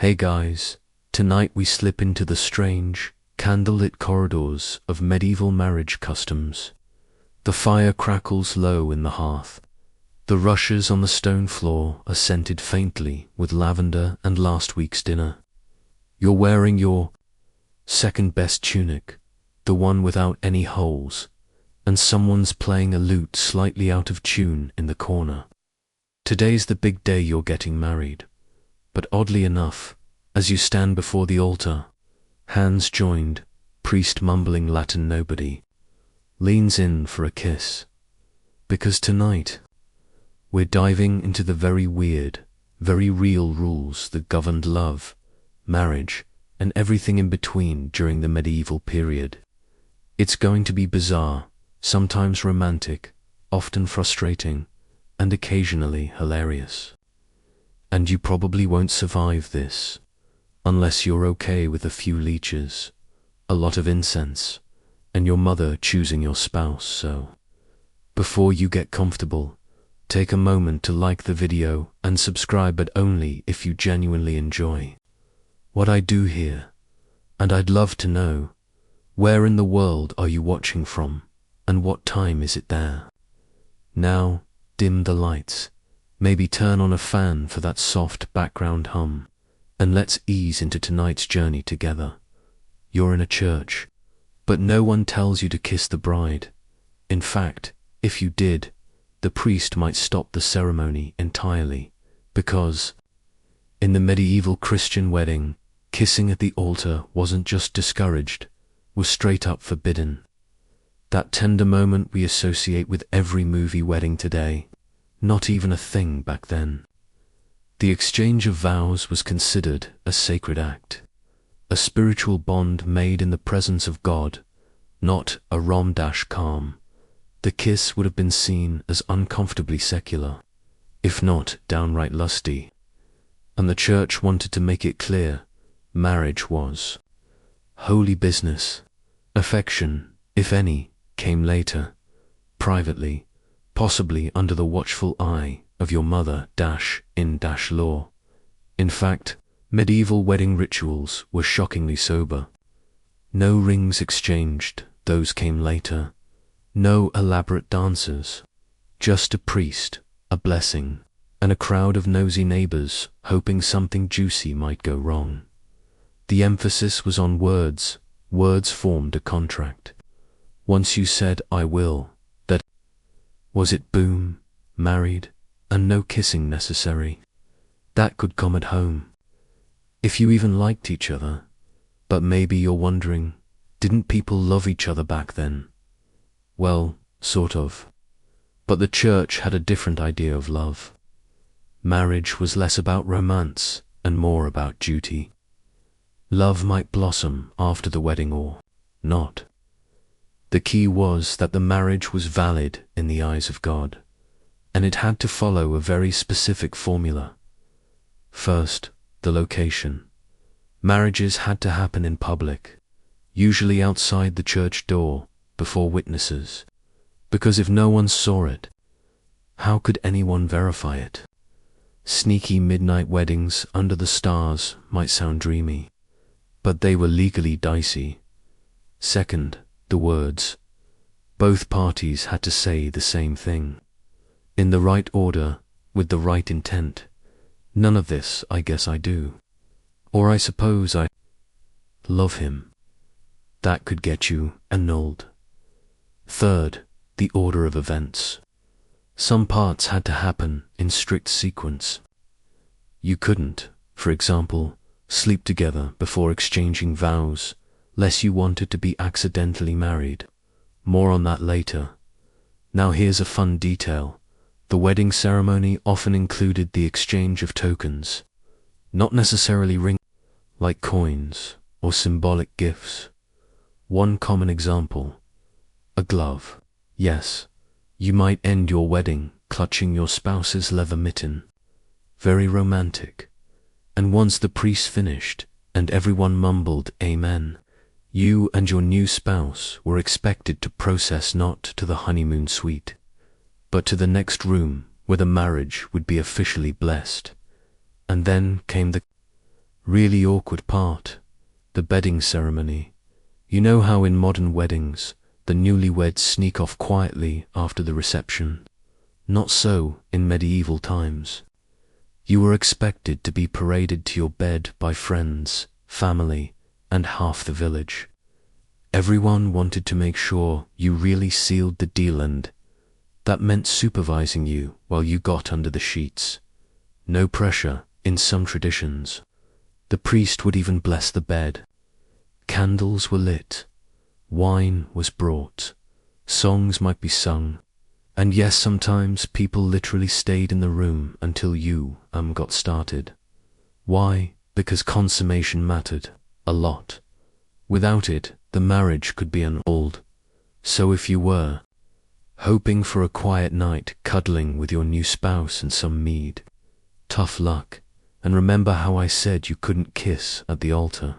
Hey guys, tonight we slip into the strange, candlelit corridors of medieval marriage customs. The fire crackles low in the hearth. The rushes on the stone floor are scented faintly with lavender and last week's dinner. You're wearing your second best tunic, the one without any holes, and someone's playing a lute slightly out of tune in the corner. Today's the big day you're getting married. But oddly enough, as you stand before the altar, hands joined, priest mumbling Latin nobody, leans in for a kiss. Because tonight, we're diving into the very weird, very real rules that governed love, marriage, and everything in between during the medieval period. It's going to be bizarre, sometimes romantic, often frustrating, and occasionally hilarious. And you probably won't survive this, unless you're okay with a few leeches, a lot of incense, and your mother choosing your spouse. So, before you get comfortable, take a moment to like the video and subscribe, but only if you genuinely enjoy what I do here. And I'd love to know, where in the world are you watching from, and what time is it there? Now, dim the lights. Maybe turn on a fan for that soft background hum, and let's ease into tonight's journey together. You're in a church, but no one tells you to kiss the bride. In fact, if you did, the priest might stop the ceremony entirely, because in the medieval Christian wedding, kissing at the altar wasn't just discouraged, was straight up forbidden. That tender moment we associate with every movie wedding today, not even a thing back then. The exchange of vows was considered a sacred act, a spiritual bond made in the presence of God, not a rom-calm. The kiss would have been seen as uncomfortably secular, if not downright lusty. And the church wanted to make it clear, marriage was holy business. Affection, if any, came later, privately, possibly under the watchful eye of your mother-in-law. In fact, medieval wedding rituals were shockingly sober. No rings exchanged, those came later. No elaborate dances, just a priest, a blessing, and a crowd of nosy neighbors hoping something juicy might go wrong. The emphasis was on words. Words formed a contract. Once you said, "I will," that was it, boom, married, and no kissing necessary. That could come at home, if you even liked each other. But maybe you're wondering, didn't people love each other back then? Well, sort of. But the church had a different idea of love. Marriage was less about romance and more about duty. Love might blossom after the wedding or not. The key was that the marriage was valid in the eyes of God, and it had to follow a very specific formula. First, the location. Marriages had to happen in public, usually outside the church door, before witnesses, because if no one saw it, how could anyone verify it? Sneaky midnight weddings under the stars might sound dreamy, but they were legally dicey. Second, the words. Both parties had to say the same thing, in the right order, with the right intent. None of this, "I guess I do," or "I suppose I love him." That could get you annulled. Third, the order of events. Some parts had to happen in strict sequence. You couldn't, for example, sleep together before exchanging vows, lest you wanted to be accidentally married. More on that later. Now here's a fun detail. The wedding ceremony often included the exchange of tokens, not necessarily rings, like coins or symbolic gifts. One common example, a glove. Yes, you might end your wedding clutching your spouse's leather mitten. Very romantic. And once the priest finished, and everyone mumbled amen, you and your new spouse were expected to process not to the honeymoon suite, but to the next room where the marriage would be officially blessed. And then came the Really awkward part, the bedding ceremony. You know how in modern weddings, the newlyweds sneak off quietly after the reception? Not so in medieval times. You were expected to be paraded to your bed by friends, family, and half the village. Everyone wanted to make sure you really sealed the deal, and that meant supervising you while you got under the sheets. No pressure in some traditions. The priest would even bless the bed. Candles were lit. Wine was brought. Songs might be sung. And yes, sometimes people literally stayed in the room until you got started. Why? Because consummation mattered a lot. Without it, the marriage could be annulled. So if you were hoping for a quiet night cuddling with your new spouse and some mead, tough luck. And remember how I said you couldn't kiss at the altar?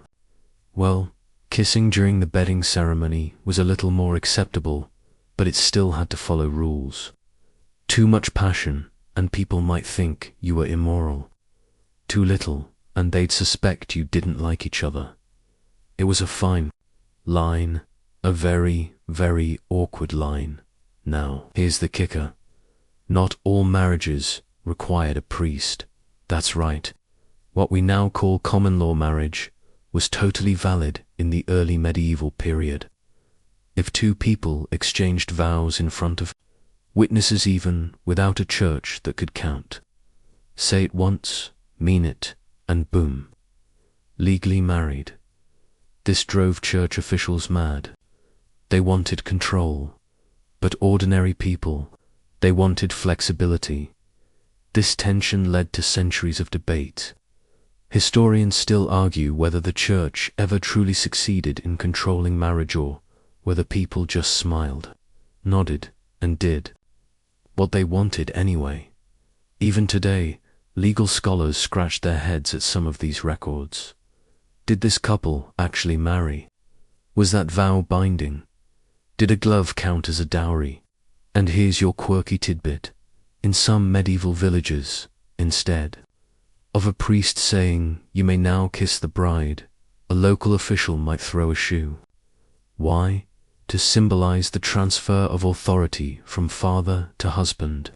Well, kissing during the bedding ceremony was a little more acceptable, but it still had to follow rules. Too much passion, and people might think you were immoral. Too little, and they'd suspect you didn't like each other. It was a fine line, a very, very awkward line. Now, here's the kicker. Not all marriages required a priest. That's right. What we now call common law marriage was totally valid in the early medieval period. If two people exchanged vows in front of witnesses, even without a church that could count, say it once, mean it, and boom, legally married. This drove church officials mad. They wanted control, but ordinary people, they wanted flexibility. This tension led to centuries of debate. Historians still argue whether the church ever truly succeeded in controlling marriage, or whether people just smiled, nodded, and did what they wanted anyway. Even today, legal scholars scratch their heads at some of these records. Did this couple actually marry? Was that vow binding? Did a glove count as a dowry? And here's your quirky tidbit. In some medieval villages, instead of a priest saying, "You may now kiss the bride," a local official might throw a shoe. Why? To symbolize the transfer of authority from father to husband.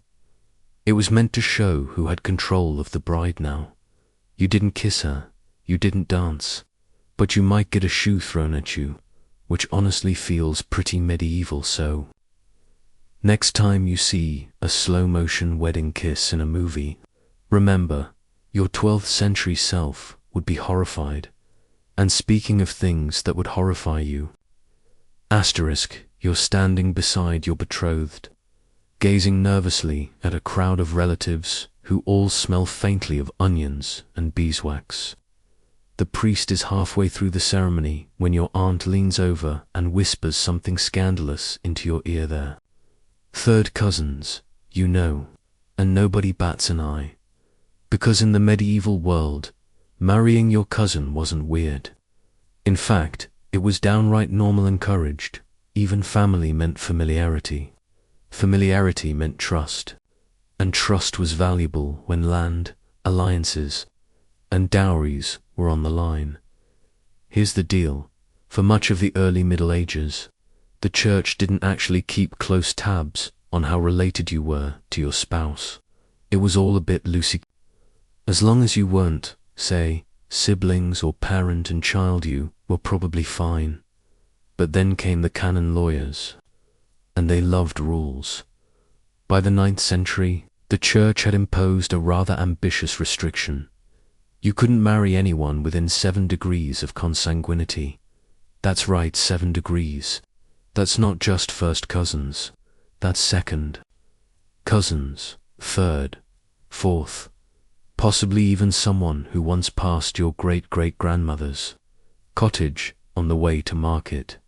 It was meant to show who had control of the bride now. You didn't kiss her, you didn't dance, but you might get a shoe thrown at you, which honestly feels pretty medieval. So next time you see a slow-motion wedding kiss in a movie, remember, your 12th century self would be horrified. And speaking of things that would horrify you, asterisk, you're standing beside your betrothed, gazing nervously at a crowd of relatives who all smell faintly of onions and beeswax. The priest is halfway through the ceremony when your aunt leans over and whispers something scandalous into your ear there. Third cousins, you know, and nobody bats an eye. Because in the medieval world, marrying your cousin wasn't weird. In fact, it was downright normal, encouraged. Even family meant familiarity. Familiarity meant trust. And trust was valuable when land, alliances, and dowries were on the line. Here's the deal. For much of the early Middle Ages, the church didn't actually keep close tabs on how related you were to your spouse. It was all a bit loosey. As long as you weren't, say, siblings or parent and child, you were probably fine. But then came the canon lawyers, and they loved rules. By the 9th century, the church had imposed a rather ambitious restriction. You couldn't marry anyone within 7 degrees of consanguinity. That's right, 7 degrees. That's not just first cousins. That's second cousins, third, fourth, possibly even someone who once passed your great-great-grandmother's cottage on the way to market.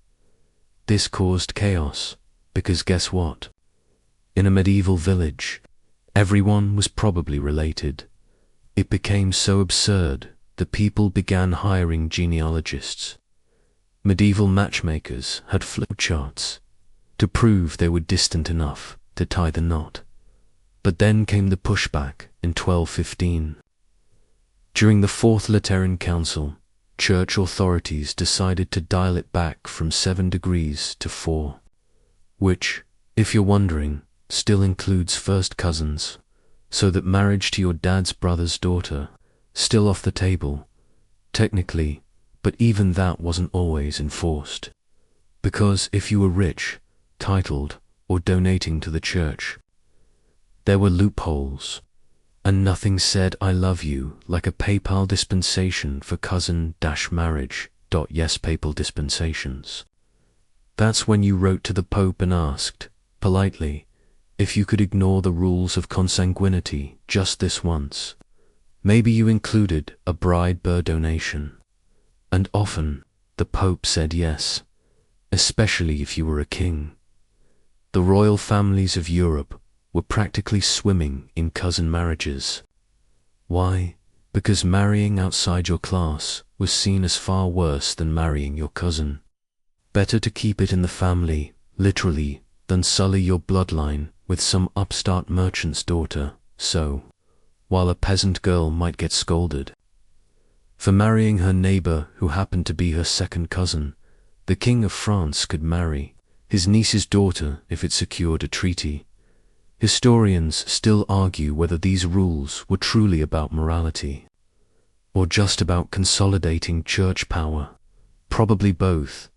This caused chaos, because guess what? In a medieval village, everyone was probably related. It became so absurd that people began hiring genealogists. Medieval matchmakers had flowcharts to prove they were distant enough to tie the knot. But then came the pushback in 1215. During the Fourth Lateran Council, church authorities decided to dial it back from 7 degrees to 4, which, if you're wondering, still includes first cousins, so that marriage to your dad's brother's daughter, still off the table, technically, but even that wasn't always enforced. Because if you were rich, titled, or donating to the church, there were loopholes, and nothing said I love you like a papal dispensation for cousin-marriage. Yes, papal dispensations. That's when you wrote to the Pope and asked, politely, if you could ignore the rules of consanguinity just this once. Maybe you included a bride-bur donation. And often, the Pope said yes, especially if you were a king. The royal families of Europe were practically swimming in cousin marriages. Why? Because marrying outside your class was seen as far worse than marrying your cousin. Better to keep it in the family, literally, than sully your bloodline with some upstart merchant's daughter, so, while a peasant girl might get scolded for marrying her neighbor who happened to be her second cousin, the King of France could marry his niece's daughter if it secured a treaty. Historians still argue whether these rules were truly about morality, or just about consolidating church power. Probably both.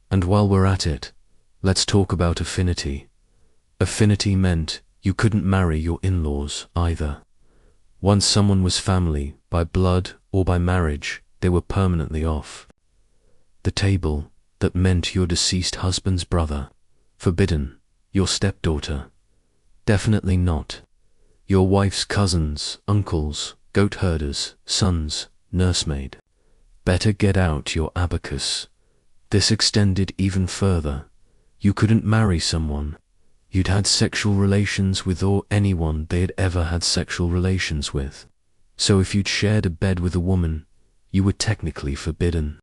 And while we're at it, let's talk about affinity. Affinity meant you couldn't marry your in-laws either. Once someone was family, by blood or by marriage, they were permanently off the table. That meant your deceased husband's brother. Forbidden. Your stepdaughter. Definitely not. Your wife's cousins, uncles, goat herders, sons, nursemaid. Better get out your abacus. This extended even further. You couldn't marry someone you'd had sexual relations with or anyone they had ever had sexual relations with. So if you'd shared a bed with a woman, you were technically forbidden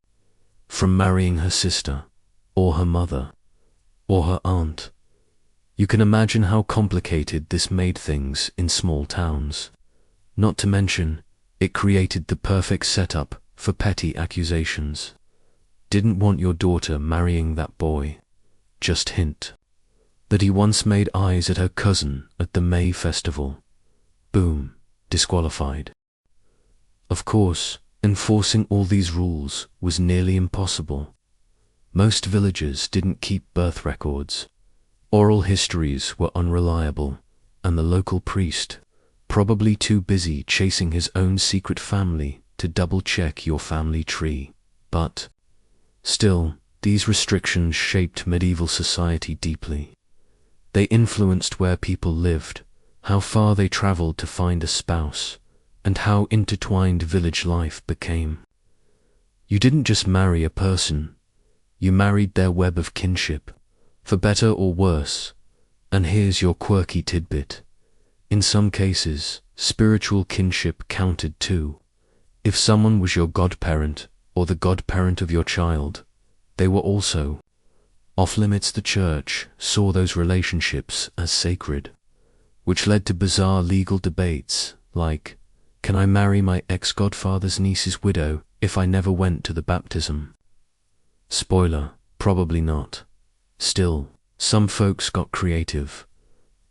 from marrying her sister, or her mother, or her aunt. You can imagine how complicated this made things in small towns. Not to mention, it created the perfect setup for petty accusations. Didn't want your daughter marrying that boy. Just hint that he once made eyes at her cousin at the May festival. Boom, disqualified. Of course, enforcing all these rules was nearly impossible. Most villages didn't keep birth records. Oral histories were unreliable, and the local priest, probably too busy chasing his own secret family to double-check your family tree. But, still, these restrictions shaped medieval society deeply. They influenced where people lived, how far they traveled to find a spouse, and how intertwined village life became. You didn't just marry a person, you married their web of kinship, for better or worse. And here's your quirky tidbit. In some cases, spiritual kinship counted too. If someone was your godparent, or the godparent of your child, they were also off limits. The church saw those relationships as sacred, which led to bizarre legal debates like, can I marry my ex-godfather's niece's widow if I never went to the baptism? Spoiler, probably not. Still, some folks got creative.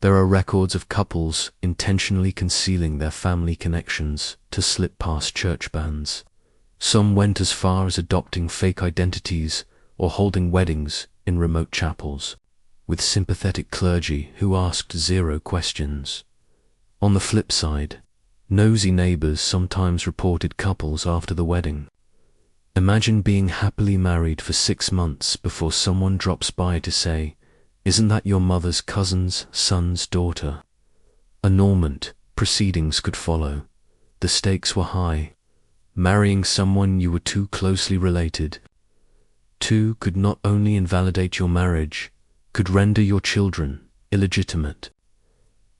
There are records of couples intentionally concealing their family connections to slip past church bans. Some went as far as adopting fake identities or holding weddings in remote chapels, with sympathetic clergy who asked zero questions. On the flip side, nosy neighbors sometimes reported couples after the wedding. Imagine being happily married for 6 months before someone drops by to say, isn't that your mother's cousin's son's daughter? Annulment proceedings could follow. The stakes were high. Marrying someone you were too closely related to could not only invalidate your marriage, could render your children illegitimate.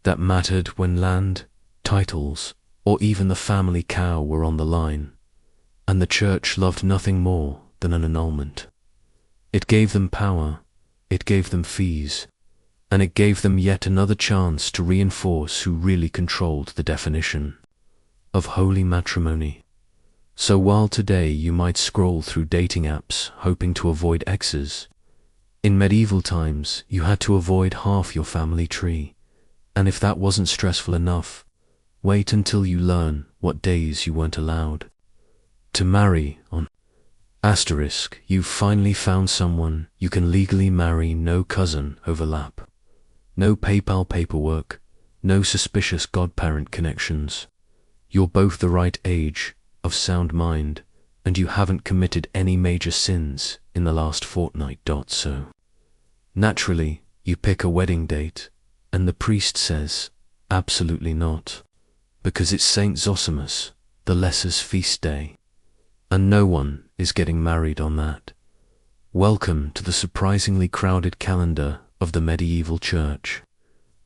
That mattered when land, titles, or even the family cow were on the line, and the church loved nothing more than an annulment. It gave them power, it gave them fees, and it gave them yet another chance to reinforce who really controlled the definition of holy matrimony. So while today you might scroll through dating apps hoping to avoid exes, in medieval times you had to avoid half your family tree. And if that wasn't stressful enough, wait until you learn what days you weren't allowed to marry on. Asterisk, you've finally found someone you can legally marry. No cousin overlap, no PayPal paperwork, no suspicious godparent connections. You're both the right age, of sound mind, and you haven't committed any major sins in the last fortnight. So, naturally, you pick a wedding date, and the priest says, absolutely not, because it's Saint Zosimus, the Lesser's feast day, and no one is getting married on that. Welcome to the surprisingly crowded calendar of the medieval church,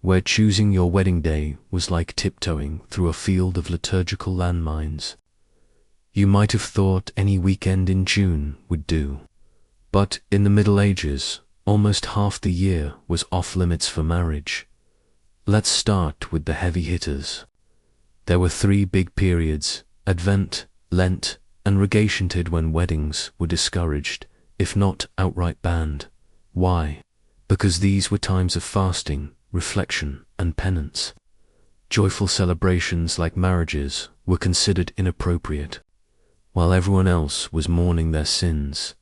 where choosing your wedding day was like tiptoeing through a field of liturgical landmines. You might have thought any weekend in June would do, but in the Middle Ages, almost half the year was off limits for marriage. Let's start with the heavy hitters. There were 3 big periods: Advent, Lent, and Regationtide, when weddings were discouraged, if not outright banned. Why? Because these were times of fasting, reflection, and penance. Joyful celebrations like marriages were considered inappropriate, while everyone else was mourning their sins.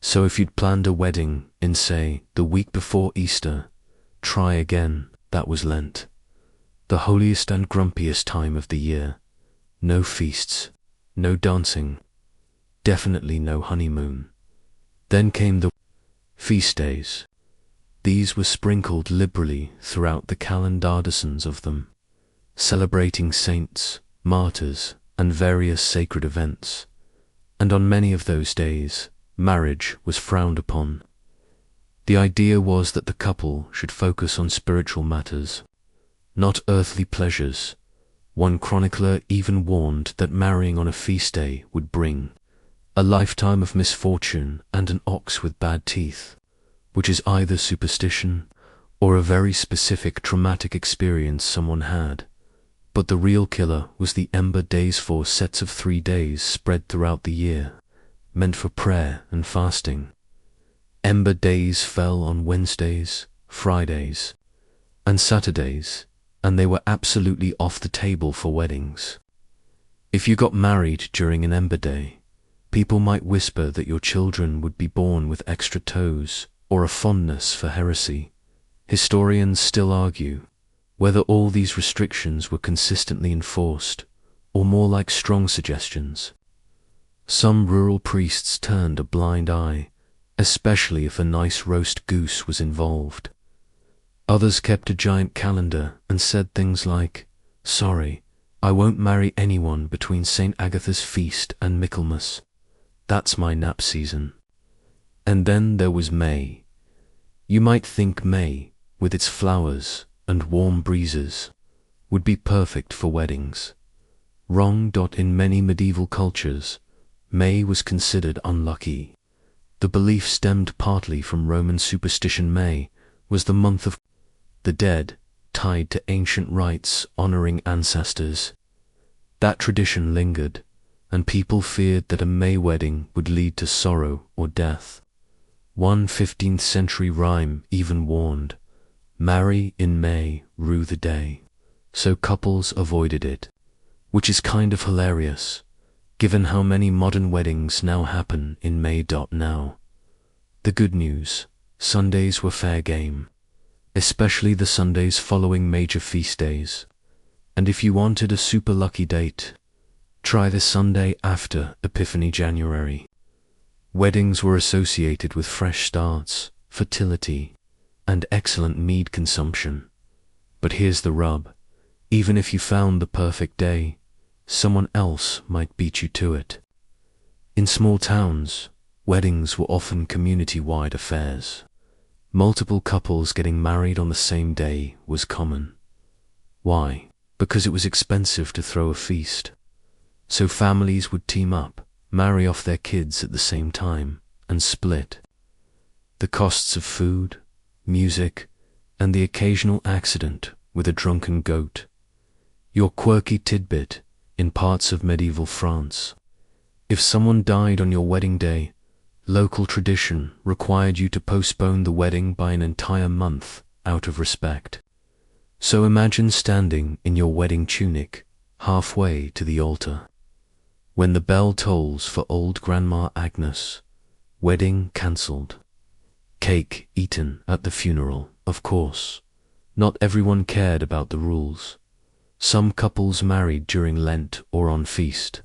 So if you'd planned a wedding in, say, the week before Easter, try again. That was Lent, the holiest and grumpiest time of the year. No feasts, no dancing, definitely no honeymoon. Then came the feast days. These were sprinkled liberally throughout the calendar, dozens of them, celebrating saints, martyrs, and various sacred events. And on many of those days, marriage was frowned upon. The idea was that the couple should focus on spiritual matters, not earthly pleasures. One chronicler even warned that marrying on a feast day would bring a lifetime of misfortune and an ox with bad teeth, which is either superstition or a very specific traumatic experience someone had. But the real killer was the Ember Days, 4 sets of 3 days spread throughout the year, meant for prayer and fasting. Ember Days fell on Wednesdays, Fridays, and Saturdays, and they were absolutely off the table for weddings. If you got married during an Ember Day, people might whisper that your children would be born with extra toes or a fondness for heresy. Historians still argue whether all these restrictions were consistently enforced, or more like strong suggestions. Some rural priests turned a blind eye, especially if a nice roast goose was involved. Others kept a giant calendar and said things like, "Sorry, I won't marry anyone between St. Agatha's feast and Michaelmas. That's my nap season." And then there was May. You might think May, with its flowers and warm breezes, would be perfect for weddings. Wrong. In many medieval cultures, May was considered unlucky. The belief stemmed partly from Roman superstition. May was the month of the dead, tied to ancient rites honoring ancestors. That tradition lingered, and people feared that a May wedding would lead to sorrow or death. One 15th century rhyme even warned, "Marry in May, rue the day." So couples avoided it, which is kind of hilarious, given how many modern weddings now happen in May. Now, the good news: Sundays were fair game, especially the Sundays following major feast days. And if you wanted a super lucky date, try the Sunday after Epiphany, January. Weddings were associated with fresh starts, fertility, and excellent mead consumption. But here's the rub: even if you found the perfect day, someone else might beat you to it. In small towns, weddings were often community-wide affairs. Multiple couples getting married on the same day was common. Why? Because it was expensive to throw a feast. So families would team up, marry off their kids at the same time, and split the costs of food, music, and the occasional accident with a drunken goat. Your quirky tidbit: in parts of medieval France, If someone died on your wedding day, local tradition required you to postpone the wedding by an entire month out of respect. So imagine standing in your wedding tunic halfway to the altar. When the bell tolls for old Grandma Agnes, wedding cancelled. Cake eaten at the funeral, of course. Not everyone cared about the rules. Some couples married during Lent or on feast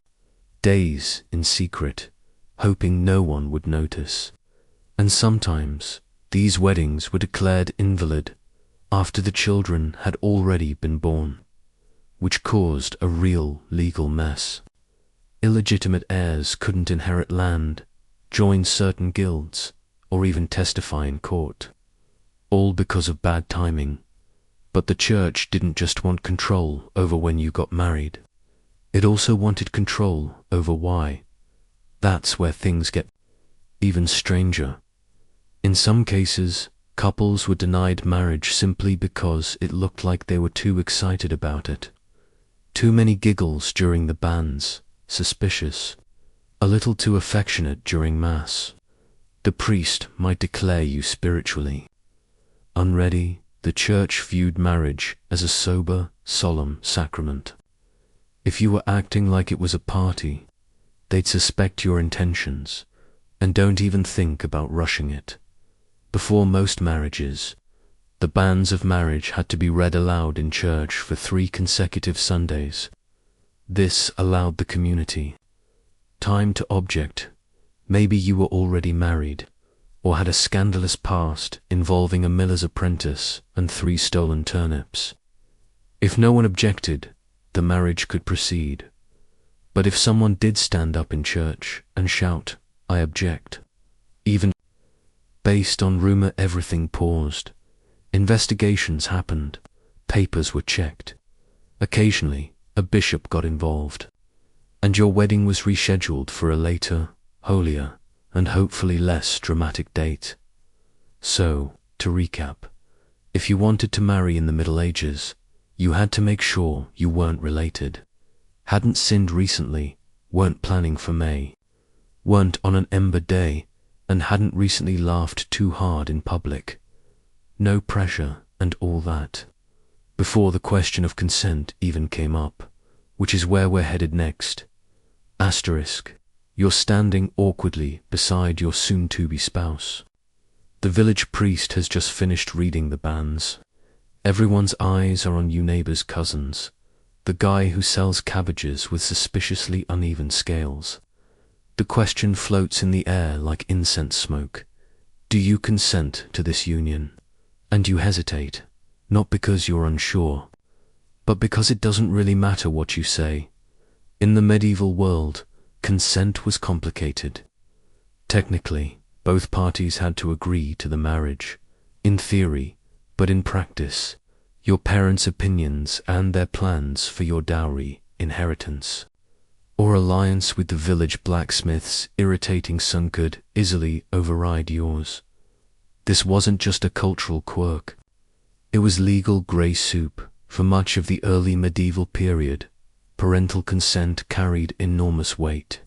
days in secret, hoping no one would notice. And sometimes these weddings were declared invalid after the children had already been born, which caused a real legal mess. Illegitimate heirs couldn't inherit land, join certain guilds, or even testify in court, all because of bad timing. But the church didn't just want control over when you got married. It also wanted control over why. That's where things get even stranger. In some cases, couples were denied marriage simply because it looked like they were too excited about it. Too many giggles during the banns, suspicious. A little too affectionate during Mass. The priest might declare you spiritually unready. The church viewed marriage as a sober, solemn sacrament. If you were acting like it was a party, they'd suspect your intentions, and don't even think about rushing it. Before most marriages, the banns of marriage had to be read aloud in church for 3 consecutive Sundays. This allowed the community time to object. Maybe you were already married, or had a scandalous past involving a miller's apprentice and 3 stolen turnips. If no one objected, the marriage could proceed. But if someone did stand up in church and shout, "I object," even based on rumor, everything paused. Investigations happened. Papers were checked. Occasionally, a bishop got involved. And your wedding was rescheduled for a later, holier, and hopefully less dramatic date. So, to recap, if you wanted to marry in the Middle Ages, you had to make sure you weren't related, hadn't sinned recently, weren't planning for May, weren't on an ember day, and hadn't recently laughed too hard in public. No pressure and all that. Before the question of consent even came up, which is where we're headed next. Asterisk. You're standing awkwardly beside your soon-to-be spouse. The village priest has just finished reading the banns. Everyone's eyes are on you neighbor's cousins, the guy who sells cabbages with suspiciously uneven scales. The question floats in the air like incense smoke. Do you consent to this union? And you hesitate, not because you're unsure, but because it doesn't really matter what you say. In the medieval world, consent was complicated. Technically, both parties had to agree to the marriage, in theory, but in practice, your parents' opinions and their plans for your dowry, inheritance, or alliance with the village blacksmith's irritating son could easily override yours. This wasn't just a cultural quirk. It was legal grey soup. For much of the early medieval period, parental consent carried enormous weight,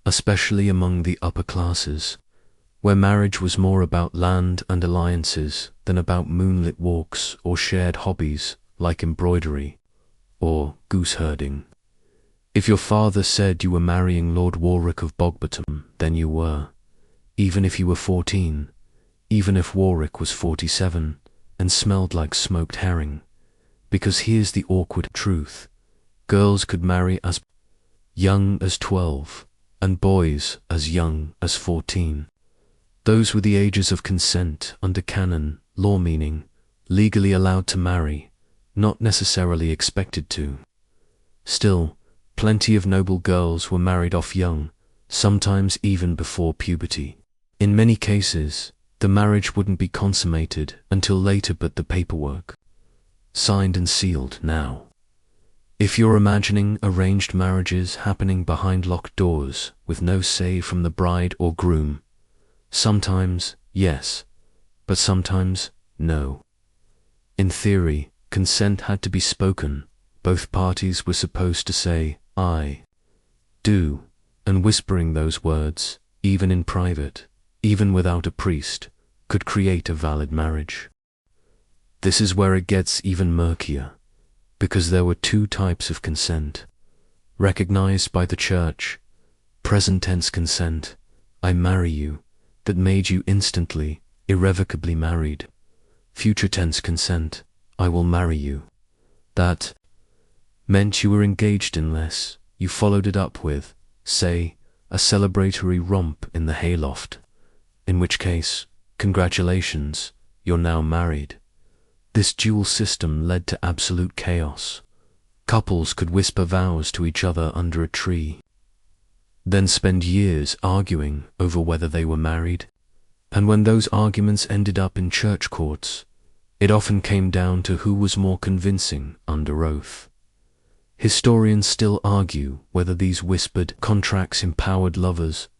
especially among the upper classes, where marriage was more about land and alliances than about moonlit walks or shared hobbies like embroidery or goose herding. If your father said you were marrying Lord Warwick of Bogbottom, then you were, even if you were 14, even if Warwick was 47 and smelled like smoked herring. Because here's the awkward truth. Girls could marry as young as 12, and boys as young as 14. Those were the ages of consent under canon law, meaning legally allowed to marry, not necessarily expected to. Still, plenty of noble girls were married off young, sometimes even before puberty. In many cases, the marriage wouldn't be consummated until later, but the paperwork signed and sealed now. If you're imagining arranged marriages happening behind locked doors with no say from the bride or groom, sometimes yes, but sometimes no. In theory, consent had to be spoken. Both parties were supposed to say, "I do," And whispering those words, even in private, even without a priest, could create a valid marriage. This is where it gets even murkier, because there were two types of consent, recognized by the church: present tense consent, I marry you, that made you instantly, irrevocably married; future tense consent, I will marry you, that meant you were engaged unless you followed it up with, say, a celebratory romp in the hayloft, in which case, congratulations, you're now married. This dual system led to absolute chaos. Couples could whisper vows to each other under a tree, then spend years arguing over whether they were married. And when those arguments ended up in church courts, it often came down to who was more convincing under oath. Historians still argue whether these whispered contracts empowered lovers,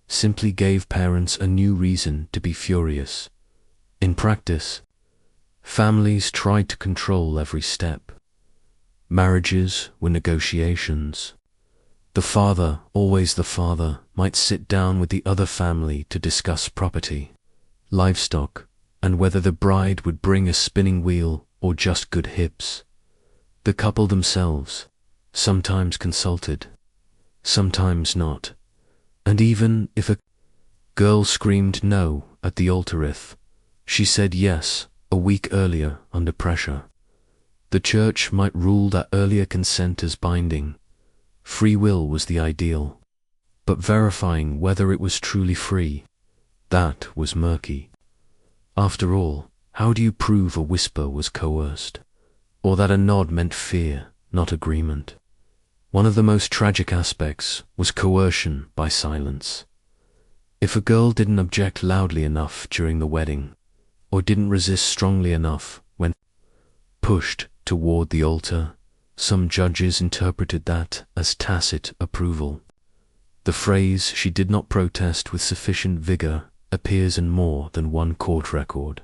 simply gave parents a new reason to be furious. In practice, families tried to control every step. Marriages were negotiations. The father, always the father, might sit down with the other family to discuss property, livestock, and whether the bride would bring a spinning wheel or just good hips. The couple themselves sometimes consulted, sometimes not, and even if a girl screamed no at the altar, if she said yes a week earlier under pressure, the church might rule that earlier consent as binding. Free will was the ideal, but verifying whether it was truly free, that was murky. After all, how do you prove a whisper was coerced, or that a nod meant fear, not agreement? One of the most tragic aspects was coercion by silence. If a girl didn't object loudly enough during the wedding, or didn't resist strongly enough when pushed toward the altar, some judges interpreted that as tacit approval. The phrase "she did not protest with sufficient vigor" appears in more than one court record.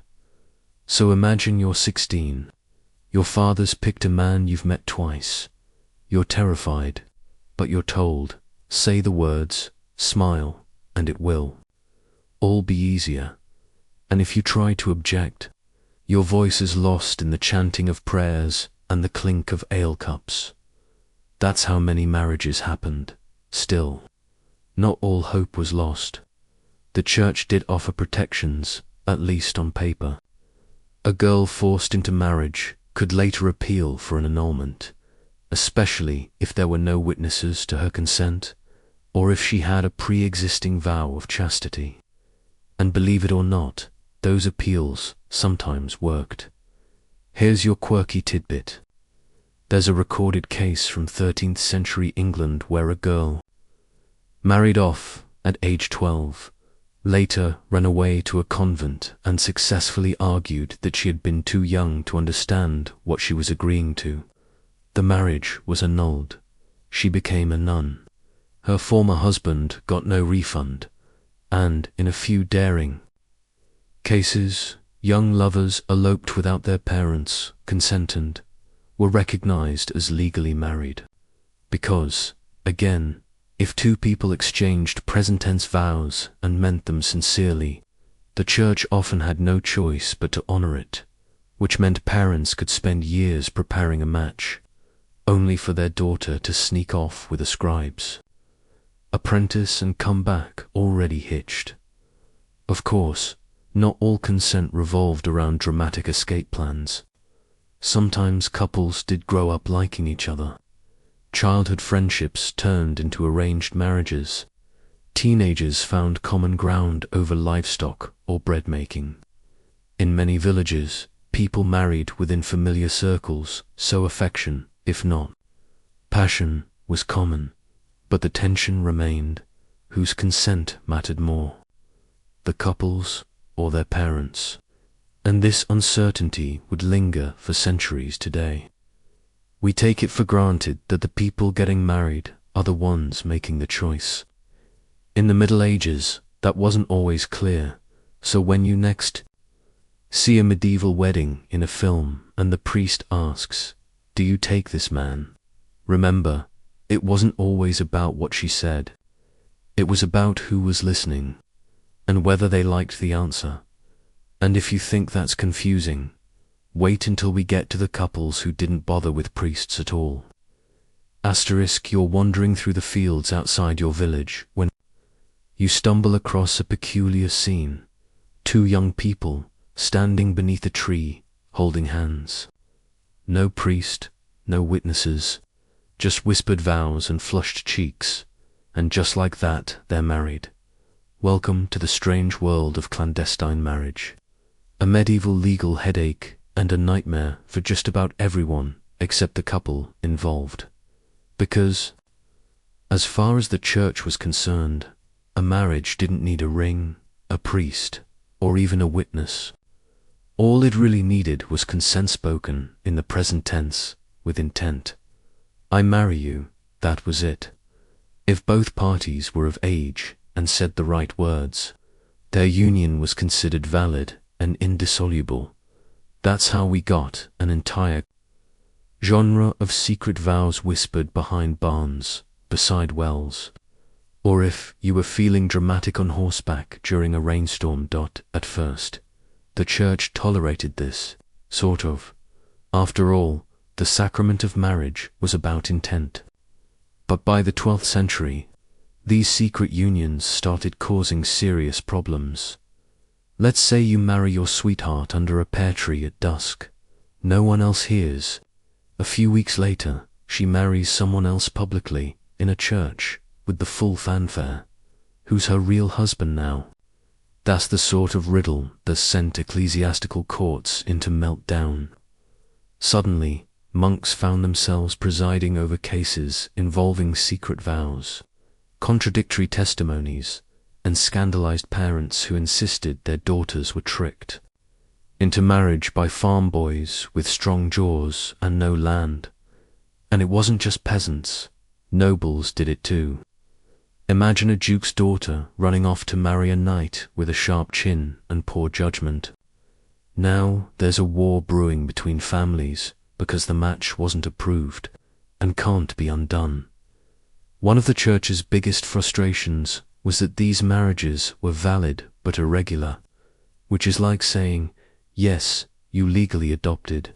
So imagine you're 16. Your father's picked a man you've met twice. You're terrified, but you're told, say the words, smile, and it will all be easier. And if you try to object, your voice is lost in the chanting of prayers and the clink of ale cups. That's how many marriages happened. Still, not all hope was lost. The church did offer protections, at least on paper. A girl forced into marriage could later appeal for an annulment, especially if there were no witnesses to her consent, or if she had a pre-existing vow of chastity. And believe it or not, those appeals sometimes worked. Here's your quirky tidbit. There's a recorded case from 13th century England where a girl married off at age 12, later ran away to a convent and successfully argued that she had been too young to understand what she was agreeing to. The marriage was annulled. She became a nun. Her former husband got no refund, and in a few daring cases, young lovers eloped without their parents' consent and were recognized as legally married. Because, again, if two people exchanged present tense vows and meant them sincerely, the church often had no choice but to honor it, which meant parents could spend years preparing a match, only for their daughter to sneak off with the scribes, apprentice, and come back already hitched. Of course, not all consent revolved around dramatic escape plans. Sometimes couples did grow up liking each other. Childhood friendships turned into arranged marriages. Teenagers found common ground over livestock or bread making. In many villages, people married within familiar circles, so affection, if not passion, was common, but the tension remained. Whose consent mattered more, the couple's or their parents'? And this uncertainty would linger for centuries today. We take it for granted that the people getting married are the ones making the choice. In the Middle Ages, that wasn't always clear, so when you next see a medieval wedding in a film and the priest asks, "Do you take this man?" remember, it wasn't always about what she said. It was about who was listening, and whether they liked the answer. And if you think that's confusing, wait until we get to the couples who didn't bother with priests at all. Asterisk, you're wandering through the fields outside your village when you stumble across a peculiar scene. Two young people standing beneath a tree, holding hands. No priest, no witnesses, just whispered vows and flushed cheeks, and just like that, they're married. Welcome to the strange world of clandestine marriage. A medieval legal headache and a nightmare for just about everyone except the couple involved. Because, as far as the church was concerned, a marriage didn't need a ring, a priest, or even a witness. All it really needed was consent spoken in the present tense with intent. I marry you, that was it. If both parties were of age and said the right words, their union was considered valid and indissoluble. That's how we got an entire genre of secret vows whispered behind barns, beside wells. Or if you were feeling dramatic on horseback during a rainstorm. At first, the church tolerated this, sort of. After all, the sacrament of marriage was about intent. But by the 12th century, these secret unions started causing serious problems. Let's say you marry your sweetheart under a pear tree at dusk. No one else hears. A few weeks later, she marries someone else publicly, in a church, with the full fanfare. Who's her real husband now? That's the sort of riddle that sent ecclesiastical courts into meltdown. Suddenly, monks found themselves presiding over cases involving secret vows, contradictory testimonies, and scandalized parents who insisted their daughters were tricked into marriage by farm boys with strong jaws and no land. And it wasn't just peasants, nobles did it too. Imagine a duke's daughter running off to marry a knight with a sharp chin and poor judgment. Now there's a war brewing between families because the match wasn't approved and can't be undone. One of the church's biggest frustrations was that these marriages were valid but irregular, which is like saying, yes, you legally adopted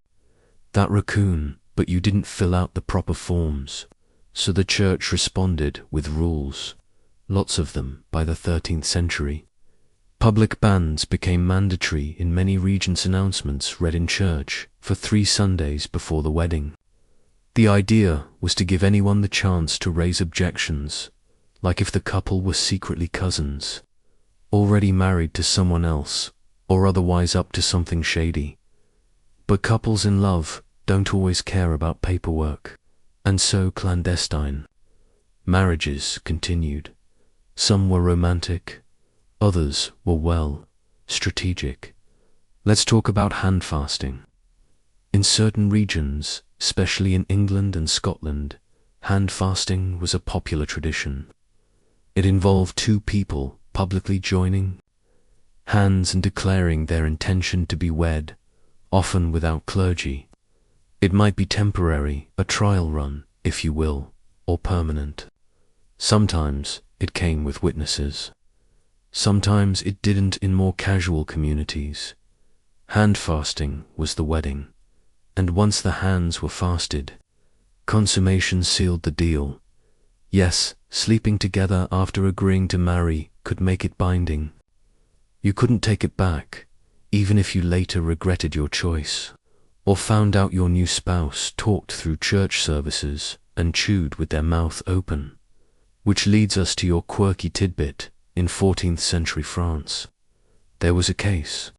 that raccoon, but you didn't fill out the proper forms. So the church responded with rules, lots of them by the 13th century. Public bans became mandatory in many regents' announcements read in church for 3 Sundays before the wedding. The idea was to give anyone the chance to raise objections, like if the couple were secretly cousins, already married to someone else, or otherwise up to something shady. But couples in love don't always care about paperwork, and so clandestine marriages continued. Some were romantic, others were, strategic. Let's talk about hand fasting. In certain regions, especially in England and Scotland, hand fasting was a popular tradition. It involved 2 people publicly joining hands and declaring their intention to be wed, often without clergy. It might be temporary, a trial run, if you will, or permanent. Sometimes it came with witnesses. Sometimes it didn't in more casual communities. Hand fasting was the wedding, and once the hands were fasted, consummation sealed the deal. Yes, sleeping together after agreeing to marry could make it binding. You couldn't take it back, even if you later regretted your choice, or found out your new spouse talked through church services and chewed with their mouth open. Which leads us to your quirky tidbit. In 14th century France, there was a case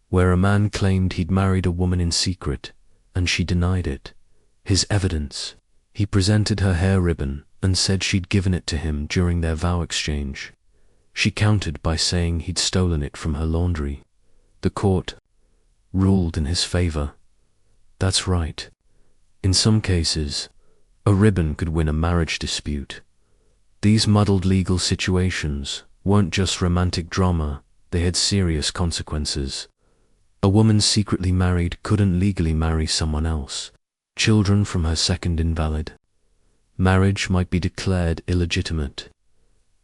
where a man claimed he'd married a woman in secret, and she denied it. His evidence: he presented her hair ribbon and said she'd given it to him during their vow exchange. She countered by saying he'd stolen it from her laundry. The court ruled in his favor. That's right. In some cases, a ribbon could win a marriage dispute. These muddled legal situations weren't just romantic drama, they had serious consequences. A woman secretly married couldn't legally marry someone else. Children from her second invalid. Marriage might be declared illegitimate.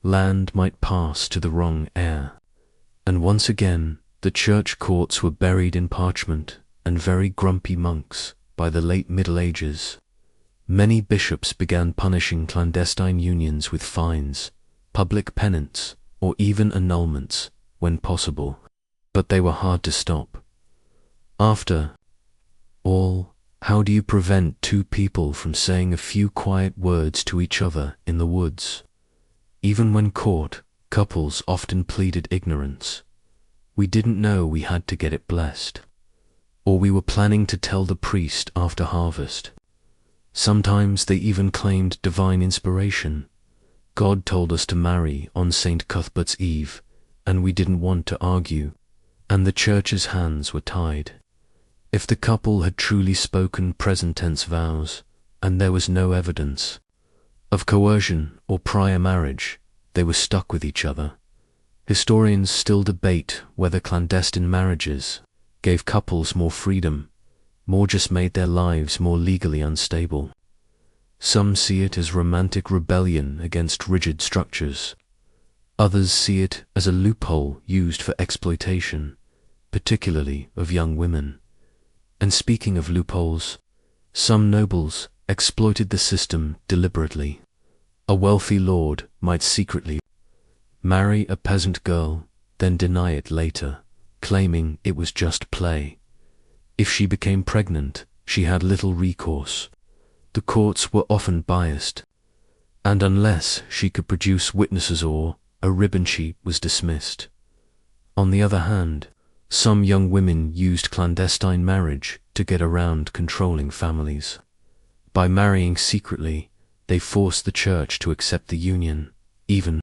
land might pass to the wrong heir. And once again, the church courts were buried in parchment and very grumpy monks. By the late Middle Ages, many bishops began punishing clandestine unions with fines, public penance, or even annulments when possible. But they were hard to stop. After all, how do you prevent two people from saying a few quiet words to each other in the woods? Even when caught, couples often pleaded ignorance. We didn't know we had to get it blessed. Or we were planning to tell the priest after harvest. Sometimes they even claimed divine inspiration. God told us to marry on St. Cuthbert's Eve, and we didn't want to argue, and the church's hands were tied. If the couple had truly spoken present tense vows, and there was no evidence of coercion or prior marriage, they were stuck with each other. Historians still debate whether clandestine marriages gave couples more freedom, or just made their lives more legally unstable. Some see it as romantic rebellion against rigid structures. Others see it as a loophole used for exploitation, particularly of young women. And speaking of loopholes, some nobles exploited the system deliberately. A wealthy lord might secretly marry a peasant girl, then deny it later, claiming it was just play. If she became pregnant, she had little recourse. The courts were often biased, and unless she could produce witnesses or a ribbon sheet was dismissed. On the other hand, some young women used clandestine marriage to get around controlling families. By marrying secretly, they forced the church to accept the union, even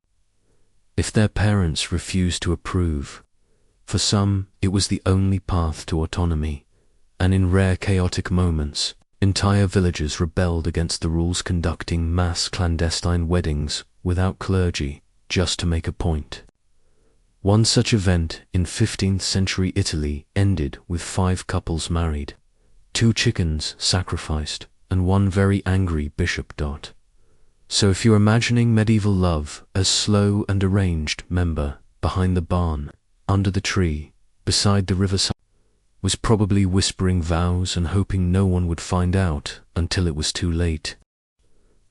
if their parents refused to approve. For some, it was the only path to autonomy, and in rare chaotic moments, entire villages rebelled against the rules, conducting mass clandestine weddings without clergy just to make a point. One such event in 15th century Italy ended with 5 couples married, 2 chickens sacrificed, and 1 very angry bishop. So if you're imagining medieval love as slow and arranged, member behind the barn, under the tree, beside the riverside, was probably whispering vows and hoping no one would find out until it was too late.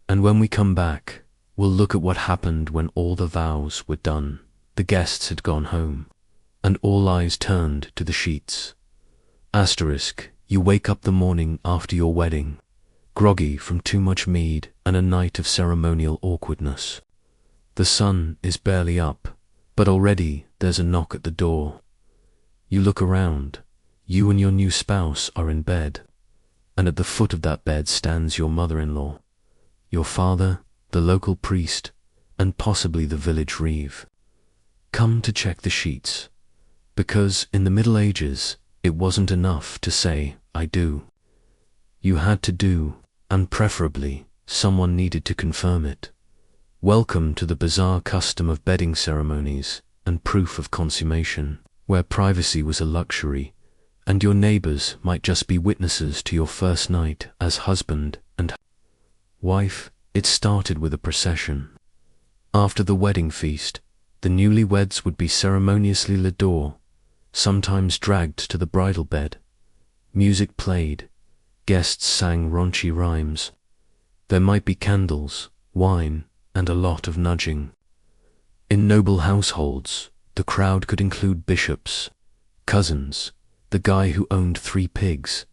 And when we come back, we'll look at what happened when all the vows were done. The guests had gone home, and all eyes turned to the sheets. Asterisk, you wake up the morning after your wedding, groggy from too much mead and a night of ceremonial awkwardness. The sun is barely up, but already there's a knock at the door. You look around. You and your new spouse are in bed, and at the foot of that bed stands your mother-in-law, your father, the local priest, and possibly the village reeve. Come to check the sheets, because in the Middle Ages it wasn't enough to say, "I do." You had to do, and preferably someone needed to confirm it. Welcome to the bizarre custom of bedding ceremonies and proof of consummation, where privacy was a luxury, and your neighbors might just be witnesses to your first night as husband and wife. It started with a procession. After the wedding feast, the newlyweds would be ceremoniously led door, sometimes dragged to the bridal bed. Music played, guests sang raunchy rhymes. There might be candles, wine, and a lot of nudging. In noble households, the crowd could include bishops, cousins, the guy who owned 3 pigs,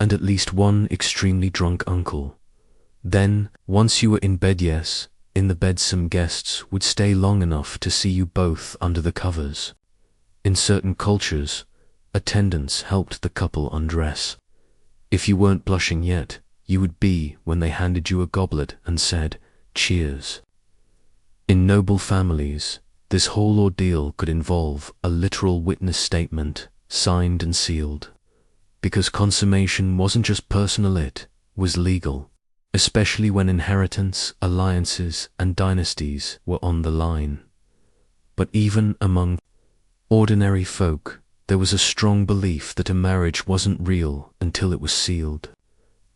and at least one extremely drunk uncle. Then, once you were in bed, yes, in the bed, some guests would stay long enough to see you both under the covers. In certain cultures, attendants helped the couple undress. If you weren't blushing yet, you would be when they handed you a goblet and said, "Cheers." In noble families, this whole ordeal could involve a literal witness statement, signed and sealed, because consummation wasn't just personal, it was legal, especially when inheritance, alliances, and dynasties were on the line. But even among ordinary folk, there was a strong belief that a marriage wasn't real until it was sealed.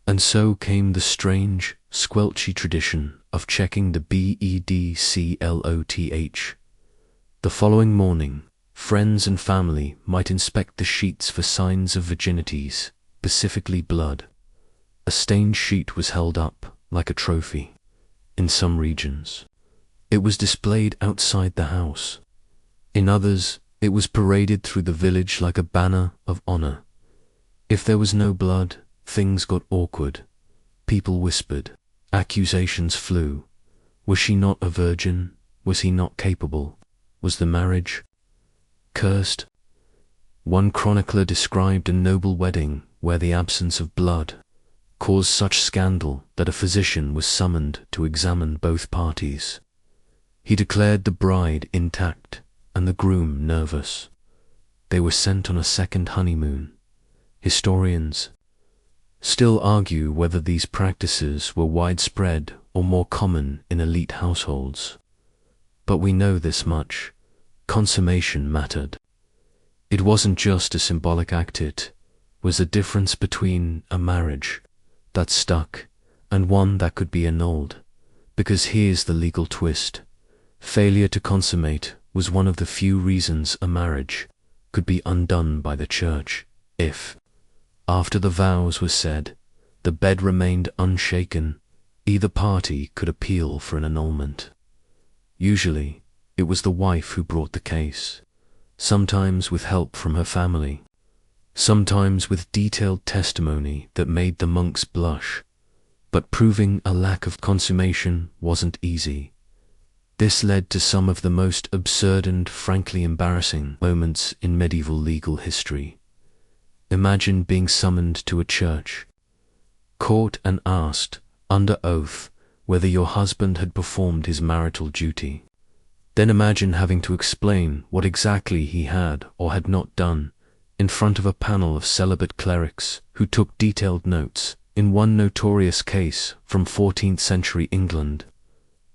And so came the strange, squelchy tradition of checking the bedcloth. The following morning, friends and family might inspect the sheets for signs of virginities, specifically blood. A stained sheet was held up like a trophy. In some regions, it was displayed outside the house. In others, it was paraded through the village like a banner of honor. If there was no blood, things got awkward. People whispered. Accusations flew. Was she not a virgin? Was he not capable? Was the marriage cursed? One chronicler described a noble wedding where the absence of blood caused such scandal that a physician was summoned to examine both parties. He declared the bride intact and the groom nervous. They were sent on a second honeymoon. Historians still argue whether these practices were widespread or more common in elite households. But we know this much: consummation mattered. It wasn't just a symbolic act, it was the difference between a marriage that stuck and one that could be annulled. Because here's the legal twist: failure to consummate was one of the few reasons a marriage could be undone by the church. If, after the vows were said, the bed remained unshaken, either party could appeal for an annulment. Usually, it was the wife who brought the case, sometimes with help from her family, sometimes with detailed testimony that made the monks blush. But proving a lack of consummation wasn't easy. This led to some of the most absurd and frankly embarrassing moments in medieval legal history. Imagine being summoned to a church court and asked, under oath, whether your husband had performed his marital duty. Then imagine having to explain what exactly he had or had not done in front of a panel of celibate clerics who took detailed notes. In one notorious case from 14th century England,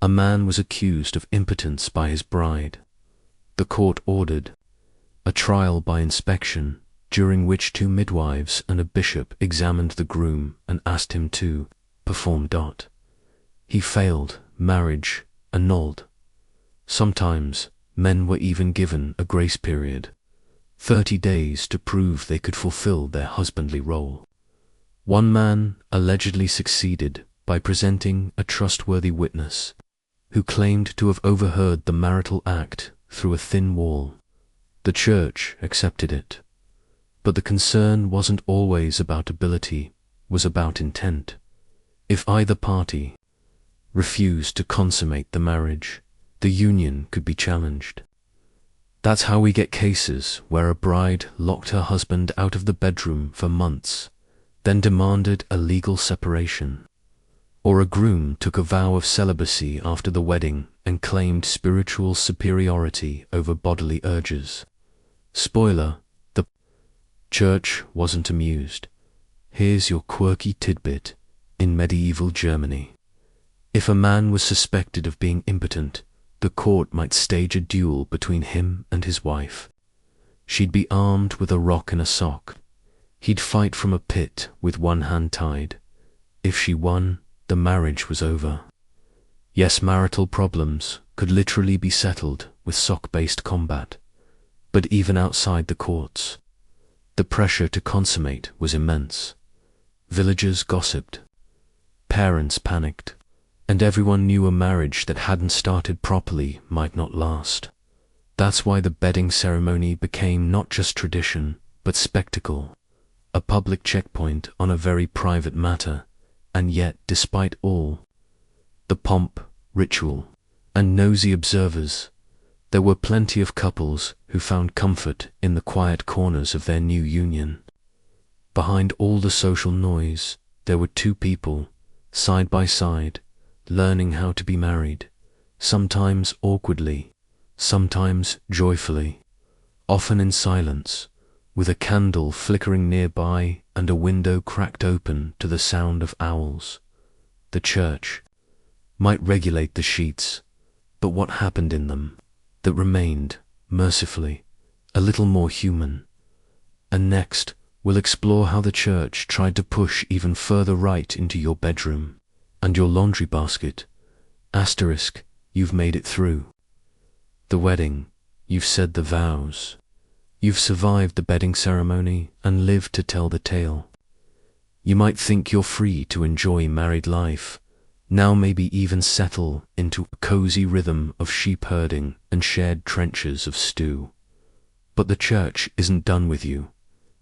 a man was accused of impotence by his bride. The court ordered a trial by inspection, during which 2 midwives and a bishop examined the groom and asked him to perform. He failed, marriage annulled. Sometimes men were even given a grace period, 30 days, to prove they could fulfill their husbandly role. One man allegedly succeeded by presenting a trustworthy witness who claimed to have overheard the marital act through a thin wall. The church accepted it. But the concern wasn't always about ability, was about intent. If either party refused to consummate the marriage, the union could be challenged. That's how we get cases where a bride locked her husband out of the bedroom for months, then demanded a legal separation. Or a groom took a vow of celibacy after the wedding and claimed spiritual superiority over bodily urges. Spoiler: the church wasn't amused. Here's your quirky tidbit. In medieval Germany, if a man was suspected of being impotent, the court might stage a duel between him and his wife. She'd be armed with a rock and a sock. He'd fight from a pit with one hand tied. If she won, the marriage was over. Yes, marital problems could literally be settled with sock-based combat. But even outside the courts, the pressure to consummate was immense. Villagers gossiped. Parents panicked. And everyone knew a marriage that hadn't started properly might not last. That's why the bedding ceremony became not just tradition, but spectacle. A public checkpoint on a very private matter. And yet, despite all the pomp, ritual, and nosy observers, there were plenty of couples who found comfort in the quiet corners of their new union. Behind all the social noise, there were 2 people, side by side, learning how to be married, sometimes awkwardly, sometimes joyfully, often in silence, with a candle flickering nearby and a window cracked open to the sound of owls. The church might regulate the sheets, but what happened in them that remained, mercifully, a little more human? And next we'll explore how the church tried to push even further right into your bedroom and your laundry basket. Asterisk, you've made it through. The wedding, you've said the vows. You've survived the bedding ceremony and lived to tell the tale. You might think you're free to enjoy married life, now maybe even settle into a cozy rhythm of sheep herding and shared trenches of stew. But the church isn't done with you,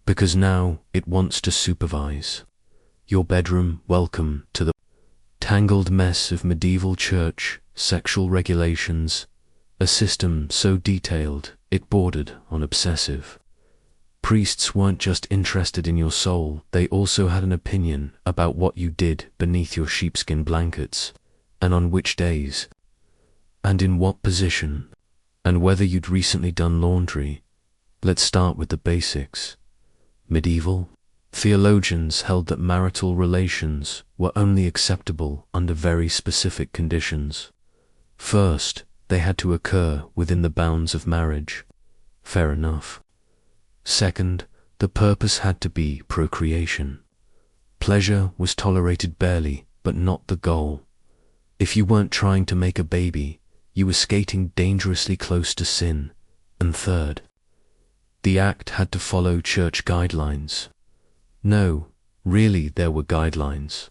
because now it wants to supervise your bedroom. Welcome to the tangled mess of medieval church sexual regulations, a system so detailed it bordered on obsessive. Priests weren't just interested in your soul, they also had an opinion about what you did beneath your sheepskin blankets, and on which days, and in what position, and whether you'd recently done laundry. Let's start with the basics. Medieval theologians held that marital relations were only acceptable under very specific conditions. First, they had to occur within the bounds of marriage. Fair enough. Second, the purpose had to be procreation. Pleasure was tolerated barely, but not the goal. If you weren't trying to make a baby, you were skating dangerously close to sin. And third, the act had to follow church guidelines. No, really there were guidelines.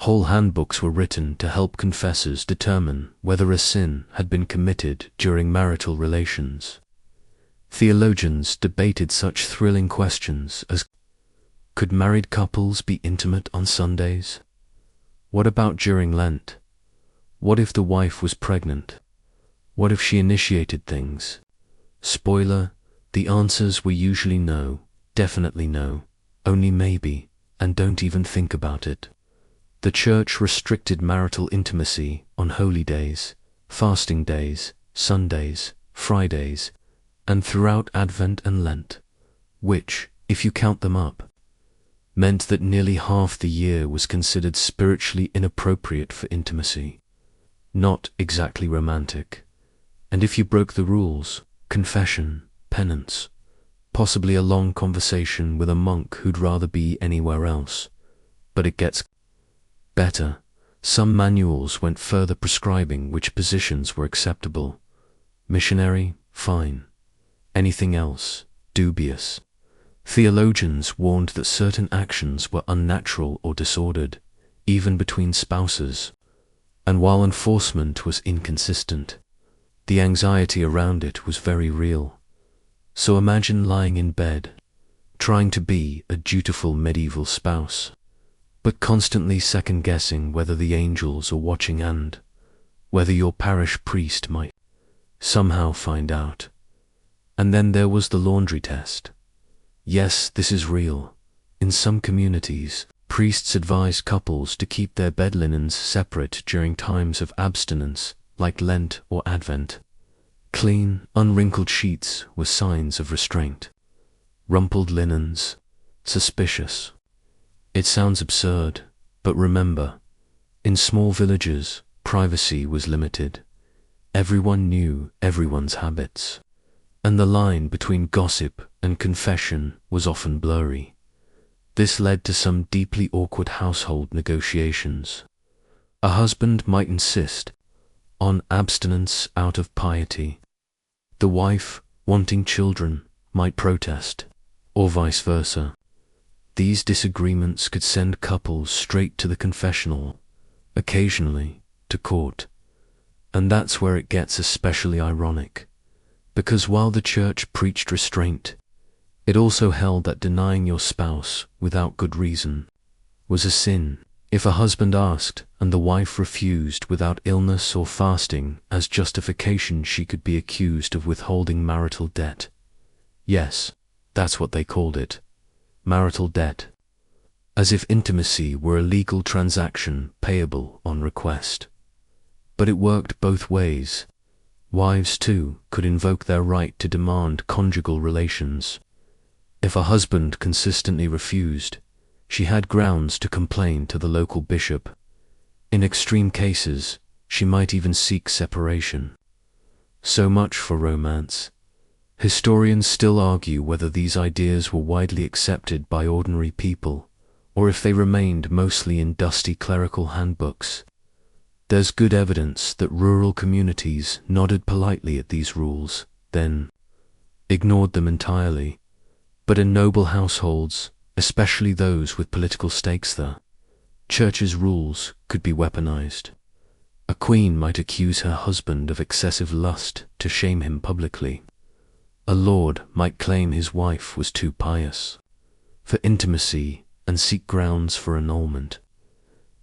Whole handbooks were written to help confessors determine whether a sin had been committed during marital relations. Theologians debated such thrilling questions as, could married couples be intimate on Sundays? What about during Lent? What if the wife was pregnant? What if she initiated things? Spoiler, the answers were usually no, definitely no, only maybe, and don't even think about it. The church restricted marital intimacy on holy days, fasting days, Sundays, Fridays, and throughout Advent and Lent, which, if you count them up, meant that nearly half the year was considered spiritually inappropriate for intimacy. Not exactly romantic. And if you broke the rules, confession, penance, possibly a long conversation with a monk who'd rather be anywhere else. But it gets better. Some manuals went further, prescribing which positions were acceptable. Missionary, fine. Anything else, dubious. Theologians warned that certain actions were unnatural or disordered, even between spouses. And while enforcement was inconsistent, the anxiety around it was very real. So imagine lying in bed, trying to be a dutiful medieval spouse, but constantly second-guessing whether the angels are watching and whether your parish priest might somehow find out. And then there was the laundry test. Yes, this is real. In some communities, priests advised couples to keep their bed linens separate during times of abstinence, like Lent or Advent. Clean, unwrinkled sheets were signs of restraint. Rumpled linens, suspicious. It sounds absurd, but remember, in small villages, privacy was limited. Everyone knew everyone's habits, and the line between gossip and confession was often blurry. This led to some deeply awkward household negotiations. A husband might insist on abstinence out of piety. The wife, wanting children, might protest, or vice versa. These disagreements could send couples straight to the confessional, occasionally to court. And that's where it gets especially ironic, because while the church preached restraint, it also held that denying your spouse without good reason was a sin. If a husband asked and the wife refused without illness or fasting as justification, she could be accused of withholding marital debt. Yes, that's what they called it. Marital debt. As if intimacy were a legal transaction payable on request. But it worked both ways. Wives, too, could invoke their right to demand conjugal relations. If a husband consistently refused, she had grounds to complain to the local bishop. In extreme cases, she might even seek separation. So much for romance. Historians still argue whether these ideas were widely accepted by ordinary people, or if they remained mostly in dusty clerical handbooks. There's good evidence that rural communities nodded politely at these rules, then ignored them entirely. But in noble households, especially those with political stakes, the church's rules could be weaponized. A queen might accuse her husband of excessive lust to shame him publicly. A lord might claim his wife was too pious for intimacy and seek grounds for annulment.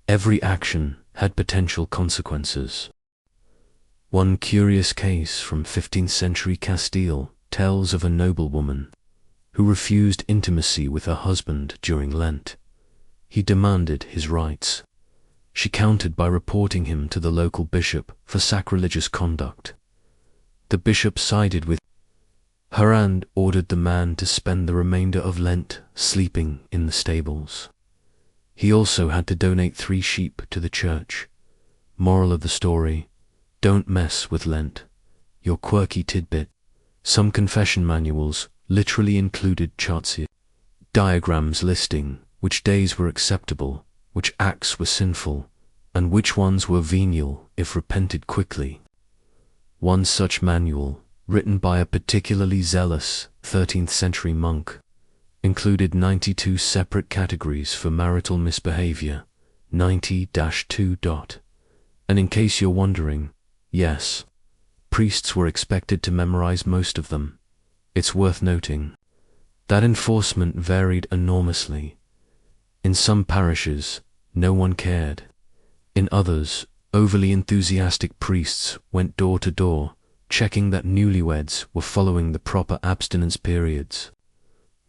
Every action had potential consequences. One curious case from 15th century Castile tells of a noblewoman who refused intimacy with her husband during Lent. He demanded his rights. She countered by reporting him to the local bishop for sacrilegious conduct. The bishop sided with her and ordered the man to spend the remainder of Lent sleeping in the stables. He also had to donate 3 sheep to the church. Moral of the story: don't mess with Lent. Your quirky tidbit: some confession manuals literally included charts, diagrams listing which days were acceptable, which acts were sinful, and which ones were venial if repented quickly. One such manual, written by a particularly zealous 13th century monk, included 92 separate categories for marital misbehavior, 90-2. And in case you're wondering, yes, priests were expected to memorize most of them. It's worth noting that enforcement varied enormously. In some parishes, no one cared. In others, overly enthusiastic priests went door to door, checking that newlyweds were following the proper abstinence periods.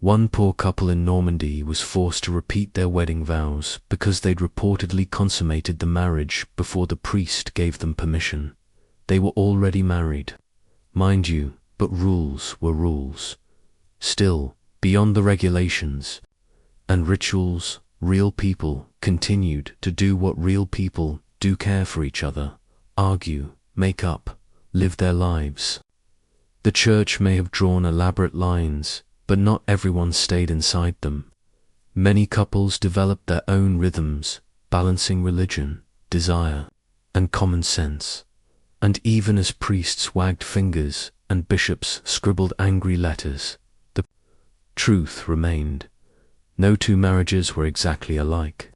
One poor couple in Normandy was forced to repeat their wedding vows because they'd reportedly consummated the marriage before the priest gave them permission. They were already married, mind you, but rules were rules. Still, beyond the regulations and rituals, real people continued to do what real people do: care for each other, argue, make up, live their lives. The church may have drawn elaborate lines, but not everyone stayed inside them. Many couples developed their own rhythms, balancing religion, desire, and common sense. And even as priests wagged fingers and bishops scribbled angry letters, the truth remained. No 2 marriages were exactly alike.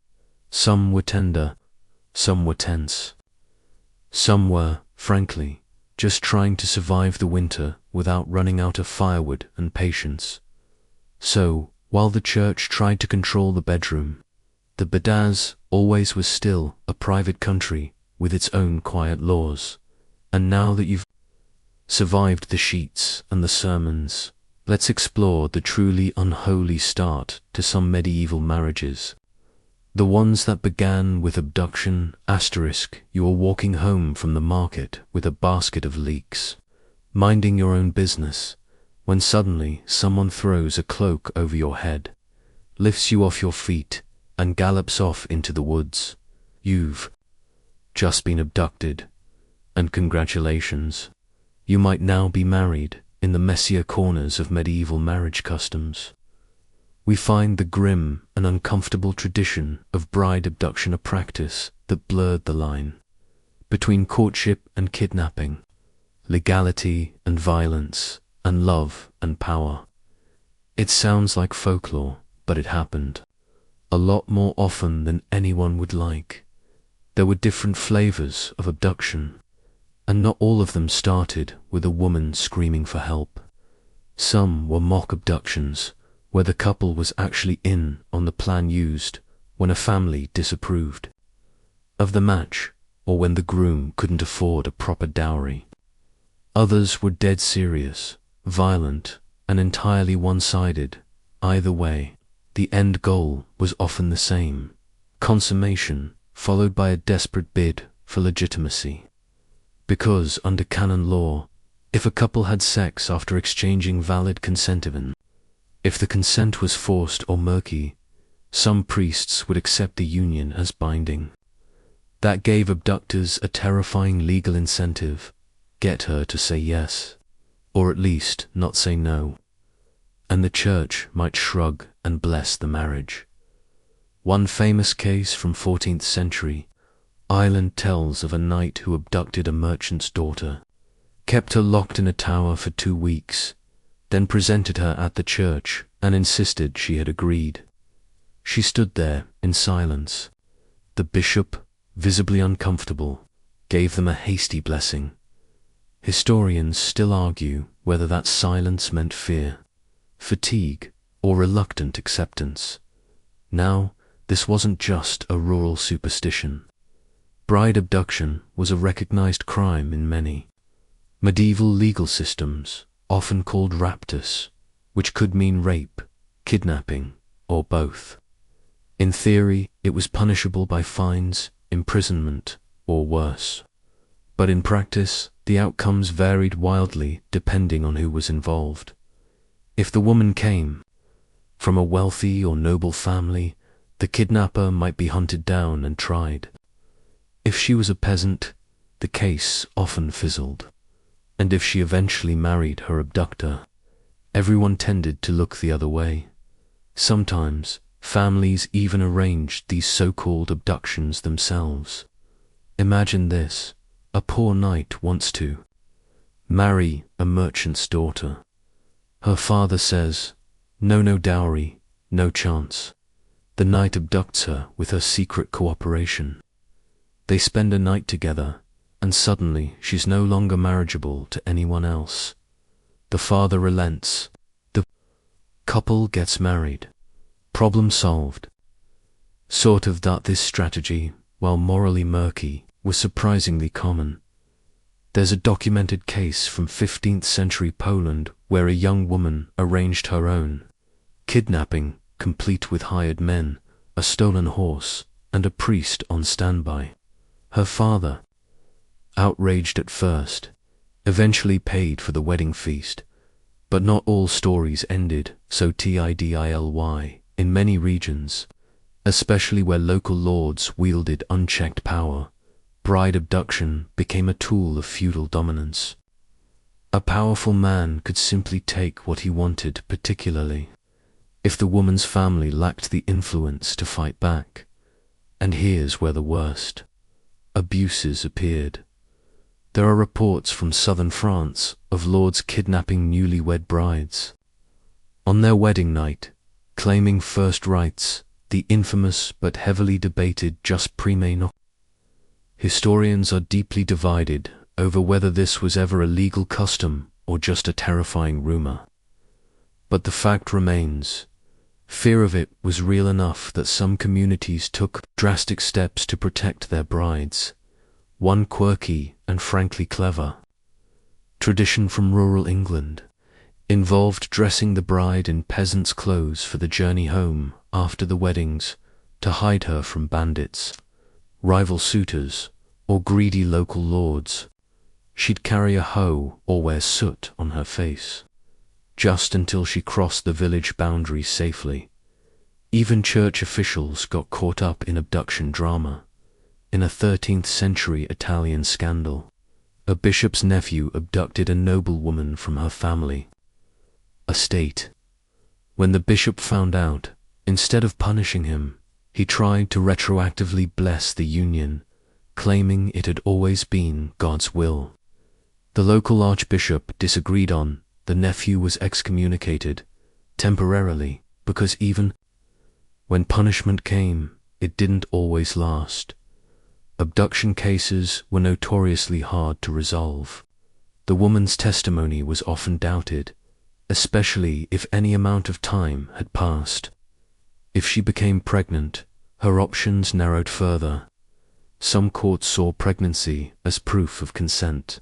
Some were tender, some were tense. Some were, frankly, just trying to survive the winter without running out of firewood and patience. So, while the church tried to control the bedroom, the betrothals always was still a private country with its own quiet laws. And now that you've survived the sheets and the sermons, let's explore the truly unholy start to some medieval marriages. The ones that began with abduction, *, you are walking home from the market with a basket of leeks, minding your own business, when suddenly someone throws a cloak over your head, lifts you off your feet, and gallops off into the woods. You've just been abducted, and congratulations, you might now be married in the messier corners of medieval marriage customs. We find the grim and uncomfortable tradition of bride abduction a practice that blurred the line between courtship and kidnapping, legality and violence, and love and power. It sounds like folklore, but it happened. A lot more often than anyone would like. There were different flavors of abduction, and not all of them started with a woman screaming for help. Some were mock abductions, where the couple was actually in on the plan used when a family disapproved of the match, or when the groom couldn't afford a proper dowry. Others were dead serious, violent, and entirely one-sided. Either way, the end goal was often the same: consummation, followed by a desperate bid for legitimacy. Because under canon law, if a couple had sex after exchanging valid consent, even if the consent was forced or murky, some priests would accept the union as binding. That gave abductors a terrifying legal incentive: get her to say yes, or at least not say no, and the church might shrug and bless the marriage. One famous case from 14th century Ireland tells of a knight who abducted a merchant's daughter, kept her locked in a tower for 2 weeks, then presented her at the church and insisted she had agreed. She stood there in silence. The bishop, visibly uncomfortable, gave them a hasty blessing. Historians still argue whether that silence meant fear, fatigue, or reluctant acceptance. Now, this wasn't just a rural superstition. Bride abduction was a recognized crime in many medieval legal systems, often called raptus, which could mean rape, kidnapping, or both. In theory, it was punishable by fines, imprisonment, or worse. But in practice, the outcomes varied wildly depending on who was involved. If the woman came from a wealthy or noble family, the kidnapper might be hunted down and tried. If she was a peasant, the case often fizzled. And if she eventually married her abductor, everyone tended to look the other way. Sometimes, families even arranged these so-called abductions themselves. Imagine this: a poor knight wants to marry a merchant's daughter. Her father says, no dowry, no chance. The knight abducts her with her secret cooperation. They spend a night together, and suddenly she's no longer marriageable to anyone else. The father relents. The couple gets married. Problem solved. Sort of that this strategy, while morally murky, was surprisingly common. There's a documented case from 15th century Poland where a young woman arranged her own kidnapping, complete with hired men, a stolen horse, and a priest on standby. Her father, outraged at first, eventually paid for the wedding feast. But not all stories ended so tidily. In many regions, especially where local lords wielded unchecked power, bride abduction became a tool of feudal dominance. A powerful man could simply take what he wanted, particularly if the woman's family lacked the influence to fight back. And here's where the worst abuses appeared. There are reports from southern France of lords kidnapping newlywed brides on their wedding night, claiming first rights, the infamous but heavily debated jus prime. Historians are deeply divided over whether this was ever a legal custom or just a terrifying rumor. But the fact remains, fear of it was real enough that some communities took drastic steps to protect their brides. One quirky and frankly clever tradition from rural England involved dressing the bride in peasant's clothes for the journey home after the weddings to hide her from bandits, rival suitors, or greedy local lords. She'd carry a hoe or wear soot on her face, just until she crossed the village boundary safely. Even church officials got caught up in abduction drama. In a 13th century Italian scandal, a bishop's nephew abducted a noblewoman from her family estate. When the bishop found out, instead of punishing him, he tried to retroactively bless the union, claiming it had always been God's will. The local archbishop disagreed. The nephew was excommunicated, temporarily, because even when punishment came, it didn't always last. Abduction cases were notoriously hard to resolve. The woman's testimony was often doubted, especially if any amount of time had passed. If she became pregnant, her options narrowed further. Some courts saw pregnancy as proof of consent,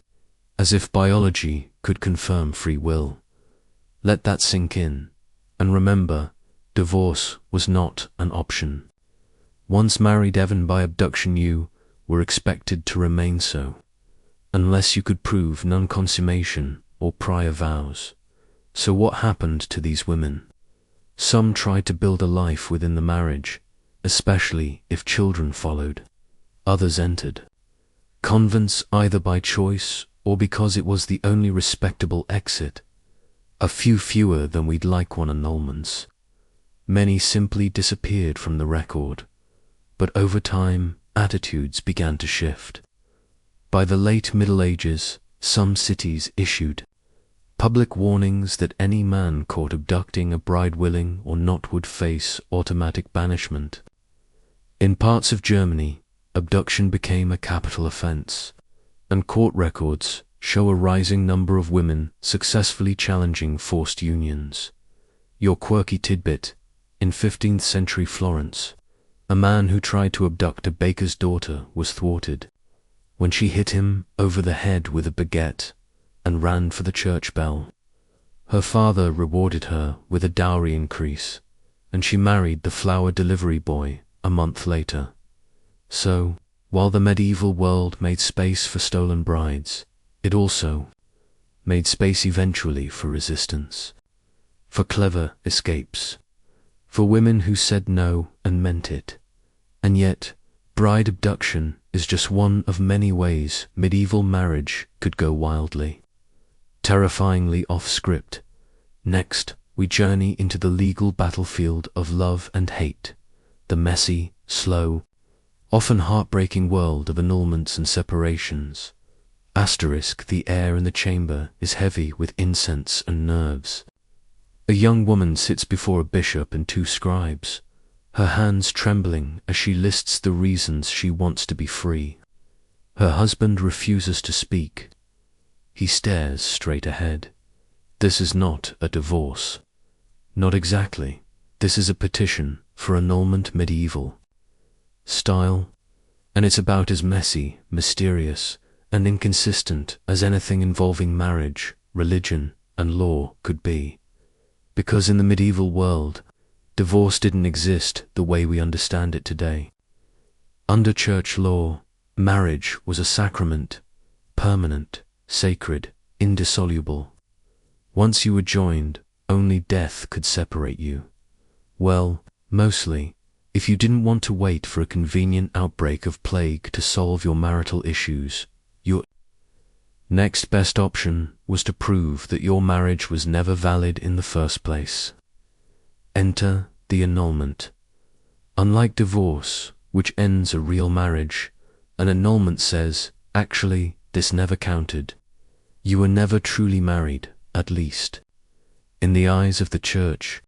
as if biology could confirm free will. Let that sink in, and remember, divorce was not an option. Once married even by abduction, you were expected to remain so, unless you could prove non-consummation or prior vows. So what happened to these women? Some tried to build a life within the marriage, especially if children followed. Others entered convents either by choice or because it was the only respectable exit. A few fewer than we'd like on annulments. Many simply disappeared from the record. But over time, attitudes began to shift. By the late Middle Ages, some cities issued public warnings that any man caught abducting a bride willing or not would face automatic banishment. In parts of Germany, abduction became a capital offense, and court records show a rising number of women successfully challenging forced unions. Your quirky tidbit: in 15th century Florence, a man who tried to abduct a baker's daughter was thwarted when she hit him over the head with a baguette and ran for the church bell. Her father rewarded her with a dowry increase, and she married the flower delivery boy a month later. So, while the medieval world made space for stolen brides, it also made space eventually for resistance, for clever escapes, for women who said no and meant it. And yet, bride abduction is just one of many ways medieval marriage could go wildly, terrifyingly off-script. Next, we journey into the legal battlefield of love and hate, the messy, slow, often heartbreaking world of annulments and separations. The air in the chamber is heavy with incense and nerves. A young woman sits before a bishop and two scribes, her hands trembling as she lists the reasons she wants to be free. Her husband refuses to speak. He stares straight ahead. This is not a divorce. Not exactly. This is a petition for annulment medieval style, and it's about as messy, mysterious, and inconsistent as anything involving marriage, religion, and law could be. Because in the medieval world, divorce didn't exist the way we understand it today. Under church law, marriage was a sacrament, permanent, sacred, indissoluble. Once you were joined, only death could separate you. Well, mostly, if you didn't want to wait for a convenient outbreak of plague to solve your marital issues, your next best option was to prove that your marriage was never valid in the first place. Enter the annulment. Unlike divorce, which ends a real marriage, an annulment says, actually, this never counted. You were never truly married, at least. In the eyes of the church,